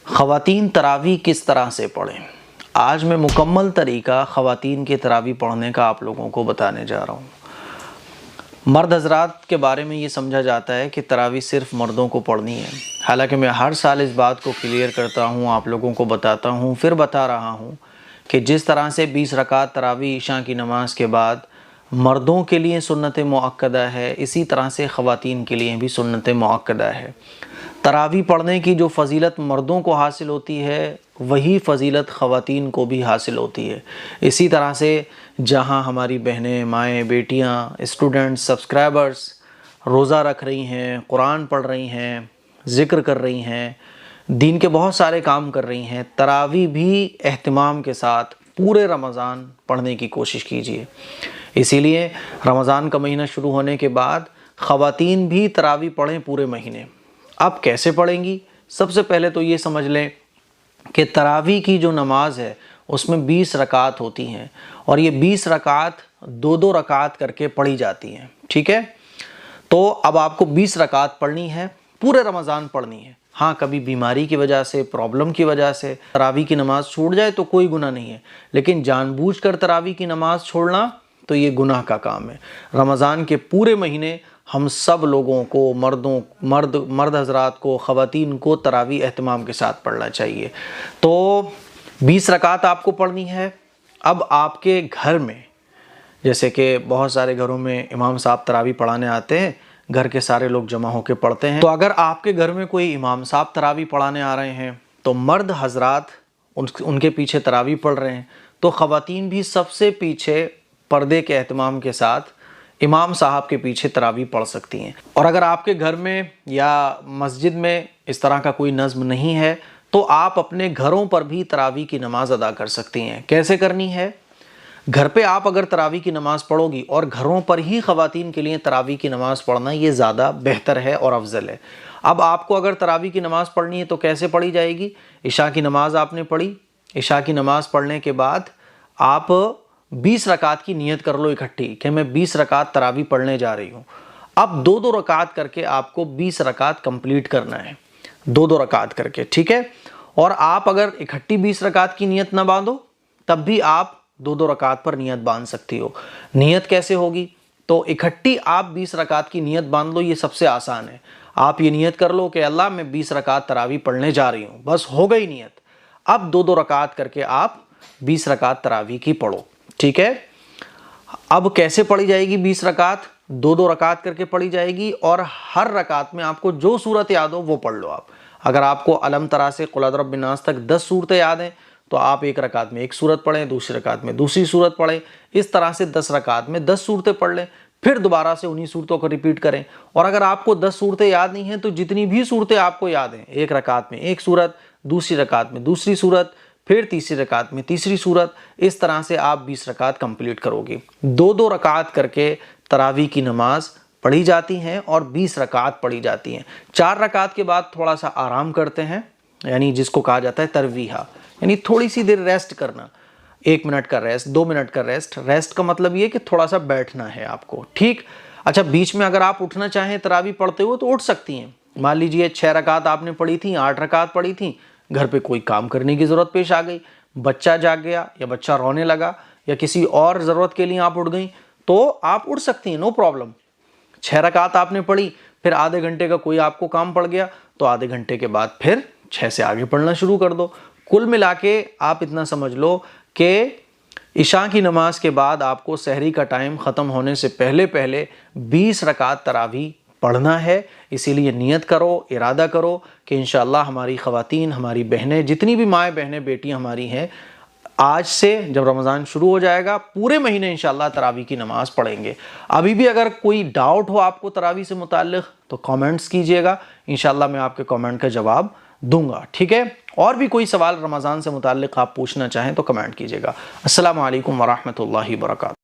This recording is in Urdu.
خواتین تراویح کس طرح سے پڑھیں؟ آج میں مکمل طریقہ خواتین کے تراویح پڑھنے کا آپ لوگوں کو بتانے جا رہا ہوں۔ مرد حضرات کے بارے میں یہ سمجھا جاتا ہے کہ تراویح صرف مردوں کو پڑھنی ہے، حالانکہ میں ہر سال اس بات کو کلیئر کرتا ہوں، آپ لوگوں کو بتاتا ہوں، پھر بتا رہا ہوں کہ جس طرح سے 20 رکعت تراویح عشاء کی نماز کے بعد مردوں کے لیے سنت مؤکدہ ہے، اسی طرح سے خواتین کے لیے بھی سنت مؤکدہ ہے۔ تراویح پڑھنے کی جو فضیلت مردوں کو حاصل ہوتی ہے وہی فضیلت خواتین کو بھی حاصل ہوتی ہے۔ اسی طرح سے جہاں ہماری بہنیں، مائیں، بیٹیاں، اسٹوڈنٹس، سبسکرائبرز روزہ رکھ رہی ہیں، قرآن پڑھ رہی ہیں، ذکر کر رہی ہیں، دین کے بہت سارے کام کر رہی ہیں، تراویح بھی اہتمام کے ساتھ پورے رمضان پڑھنے کی کوشش کیجیے۔ اسی لیے رمضان کا مہینہ شروع ہونے کے بعد خواتین بھی تراویح پڑھیں پورے مہینے۔ اب کیسے پڑھیں گی؟ سب سے پہلے تو یہ سمجھ لیں کہ تراویح کی جو نماز ہے اس میں 20 رکعت ہوتی ہیں، اور یہ 20 رکعت دو رکعت کر کے پڑھی جاتی ہیں، ٹھیک ہے؟ تو اب آپ کو 20 رکعت پڑھنی ہے، پورے رمضان پڑھنی ہے۔ ہاں، کبھی بیماری کی وجہ سے، پرابلم کی وجہ سے تراویح کی نماز چھوٹ جائے تو کوئی گناہ نہیں ہے، لیکن جان بوجھ کر تراویح کی نماز چھوڑنا تو یہ گناہ کا کام ہے۔ رمضان کے پورے مہینے ہم سب لوگوں کو، مرد حضرات کو، خواتین کو تراویح اہتمام کے ساتھ پڑھنا چاہیے۔ تو 20 رکعت آپ کو پڑھنی ہے۔ اب آپ کے گھر میں، جیسے کہ بہت سارے گھروں میں امام صاحب تراویح پڑھانے آتے ہیں، گھر کے سارے لوگ جمع ہو کے پڑھتے ہیں، تو اگر آپ کے گھر میں کوئی امام صاحب تراویح پڑھانے آ رہے ہیں تو مرد حضرات ان کے پیچھے تراویح پڑھ رہے ہیں، تو خواتین بھی سب سے پیچھے پردے کے اہتمام کے ساتھ امام صاحب کے پیچھے تراویح پڑھ سکتی ہیں۔ اور اگر آپ کے گھر میں یا مسجد میں اس طرح کا کوئی نظم نہیں ہے تو آپ اپنے گھروں پر بھی تراویح کی نماز ادا کر سکتی ہیں۔ کیسے کرنی ہے؟ گھر پہ آپ اگر تراویح کی نماز پڑھو گی، اور گھروں پر ہی خواتین کے لیے تراویح کی نماز پڑھنا یہ زیادہ بہتر ہے اور افضل ہے۔ اب آپ کو اگر تراویح کی نماز پڑھنی ہے تو کیسے پڑھی جائے گی؟ عشاء کی نماز آپ نے پڑھی، عشاء کی نماز پڑھنے کے بعد آپ 20 رکعت کی نیت کر لو اکٹھی کہ میں 20 رکعت تراویح پڑھنے جا رہی ہوں۔ اب دو رکعت کر کے آپ کو 20 رکعت کمپلیٹ کرنا ہے، دو رکعت کر کے، ٹھیک ہے؟ اور آپ اگر اکٹھی 20 رکعت کی نیت نہ باندھو تب بھی آپ دو رکعت پر نیت باندھ سکتی ہو۔ نیت کیسے ہوگی؟ تو اکٹھی آپ 20 رکعت کی نیت باندھ لو، یہ سب سے آسان ہے۔ آپ یہ نیت کر لو کہ اللہ میں 20 رکعت تراویح پڑھنے جا رہی ہوں، بس ہو گئی نیت۔ اب دو رکعت کر کے آپ 20 رکعت تراویح کی پڑھو، ٹھیک ہے؟ اب کیسے پڑھی جائے گی 20 رکعت؟ دو رکعت کر کے پڑھی جائے گی، اور ہر رکعت میں آپ کو جو سورت یاد ہو وہ پڑھ لو آپ۔ اگر آپ کو الم ترا سے قل اعوذ برب الناس تک 10 صورتیں یاد ہیں تو آپ ایک رکعت میں ایک صورت پڑھیں، دوسری رکعت میں دوسری صورت پڑھیں، اس طرح سے 10 رکعت میں 10 صورتیں پڑھ لیں، پھر دوبارہ سے انہی صورتوں کو ریپیٹ کریں۔ اور اگر آپ کو 10 صورتیں یاد نہیں ہیں تو جتنی بھی صورتیں آپ کو یاد ہیں، ایک رکعت میں ایک صورت، دوسری رکعت میں دوسری صورت، پھر تیسری رکعت میں تیسری صورت، اس طرح سے آپ 20 رکعت کمپلیٹ کرو گی۔ دو رکعت کر کے تراویح کی نماز پڑھی جاتی ہیں اور 20 رکعت پڑھی جاتی ہیں۔ 4 رکعت کے بعد تھوڑا سا آرام کرتے ہیں، یعنی جس کو کہا جاتا ہے ترویحہ، یعنی تھوڑی سی دیر ریسٹ کرنا، 1 منٹ کا ریسٹ، 2 منٹ کا ریسٹ۔ ریسٹ کا مطلب یہ کہ تھوڑا سا بیٹھنا ہے آپ کو، ٹھیک؟ اچھا، بیچ میں اگر آپ اٹھنا چاہیں تراویح پڑھتے ہو تو اٹھ سکتی ہیں۔ مان لیجئے 6 رکعت آپ نے پڑھی تھیں، 8 رکعت پڑھی تھیں، گھر پہ کوئی کام کرنے کی ضرورت پیش آ گئی، بچہ جاگ گیا یا بچہ رونے لگا یا کسی اور ضرورت کے لیے آپ اٹھ گئیں تو آپ اٹھ سکتی ہیں، نو پرابلم۔ 6 رکعت آپ نے پڑھی، پھر آدھے گھنٹے کا کوئی آپ کو کام پڑ گیا تو آدھے گھنٹے کے بعد پھر 6 سے آگے پڑھنا شروع کر دو۔ کل ملا کے آپ اتنا سمجھ لو کہ عشاء کی نماز کے بعد آپ کو سحری کا ٹائم ختم ہونے سے پہلے 20 رکعت تراویح پڑھنا ہے۔ اسی لیے نیت کرو، ارادہ کرو کہ انشاءاللہ ہماری خواتین، ہماری بہنیں، جتنی بھی مائیں بہنیں بیٹیاں ہماری ہیں، آج سے جب رمضان شروع ہو جائے گا پورے مہینے انشاءاللہ تراویح کی نماز پڑھیں گے۔ ابھی بھی اگر کوئی ڈاؤٹ ہو آپ کو تراویح سے متعلق تو کامنٹس کیجئے گا، انشاءاللہ میں آپ کے کامنٹ کا جواب دوں گا، ٹھیک ہے؟ اور بھی کوئی سوال رمضان سے متعلق آپ پوچھنا چاہیں تو کمنٹ کیجئے گا۔ السلام علیکم ورحمۃ اللہ وبرکاتہ۔